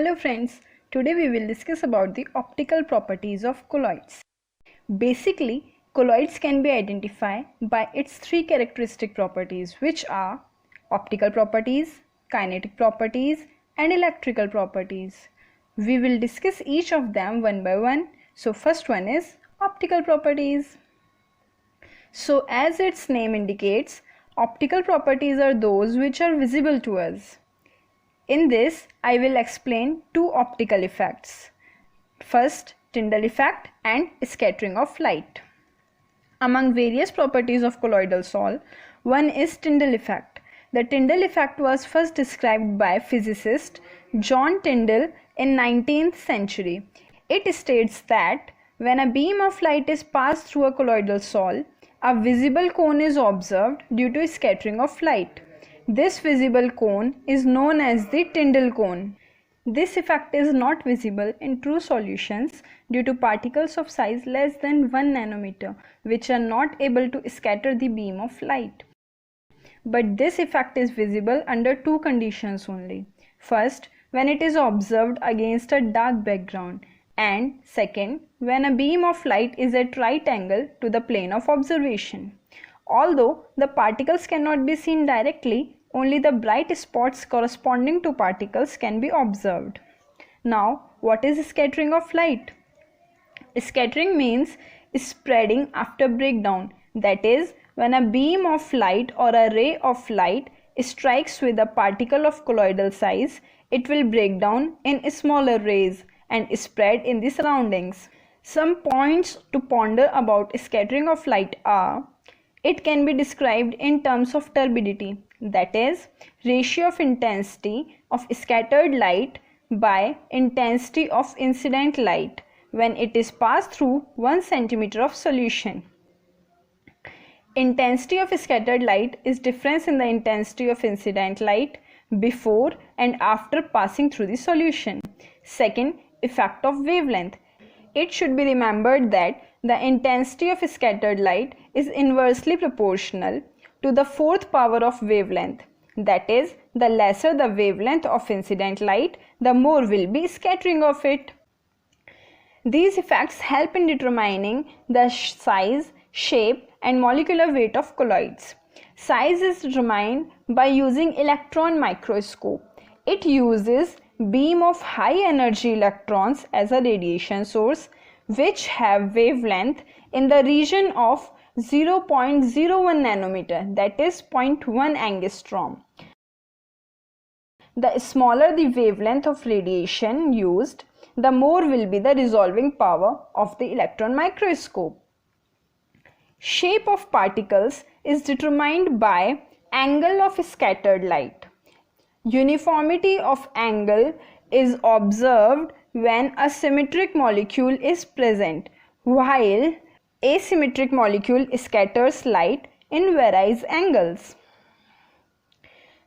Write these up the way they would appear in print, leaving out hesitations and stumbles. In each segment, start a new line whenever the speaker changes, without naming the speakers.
Hello friends, today we will discuss about the optical properties of colloids. Basically, colloids can be identified by its three characteristic properties, which are optical properties, kinetic properties and electrical properties. We will discuss each of them one by one. So first one is optical properties. So as its name indicates, optical properties are those which are visible to us. In this, I will explain two optical effects. First, Tyndall effect and scattering of light. Among various properties of colloidal sol, one is Tyndall effect. The Tyndall effect was first described by physicist John Tyndall in 19th century. It states that when a beam of light is passed through a colloidal sol, a visible cone is observed due to scattering of light. This visible cone is known as the Tyndall cone. This effect is not visible in true solutions due to particles of size less than 1 nanometer, which are not able to scatter the beam of light. But this effect is visible under two conditions only. First, when it is observed against a dark background, and second, when a beam of light is at right angle to the plane of observation. Although the particles cannot be seen directly, only the bright spots corresponding to particles can be observed. Now, what is scattering of light? Scattering means spreading after breakdown. That is, when a beam of light or a ray of light strikes with a particle of colloidal size, it will break down in smaller rays and spread in the surroundings. Some points to ponder about scattering of light are: it can be described in terms of turbidity, that is, ratio of intensity of scattered light by intensity of incident light when it is passed through 1 centimeter of solution. Intensity of scattered light is difference in the intensity of incident light before and after passing through the solution. Second, effect of wavelength. It should be remembered that the intensity of scattered light is inversely proportional to the fourth power of wavelength. That is, the lesser the wavelength of incident light, the more will be scattering of it. These effects help in determining the size, shape and molecular weight of colloids. Size is determined by using electron microscope. It uses beam of high energy electrons as a radiation source, which have wavelength in the region of 0.01 nanometer, that is 0.1 angstrom. The smaller the wavelength of radiation used, the more will be the resolving power of the electron microscope. Shape of particles is determined by angle of scattered light. Uniformity of angle is observed when a symmetric molecule is present, while asymmetric molecule scatters light in various angles.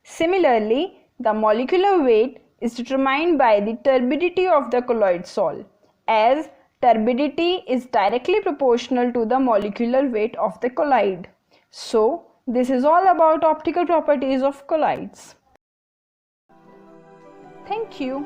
Similarly, the molecular weight is determined by the turbidity of the colloid sol, as turbidity is directly proportional to the molecular weight of the colloid. So, this is all about optical properties of colloids. Thank you.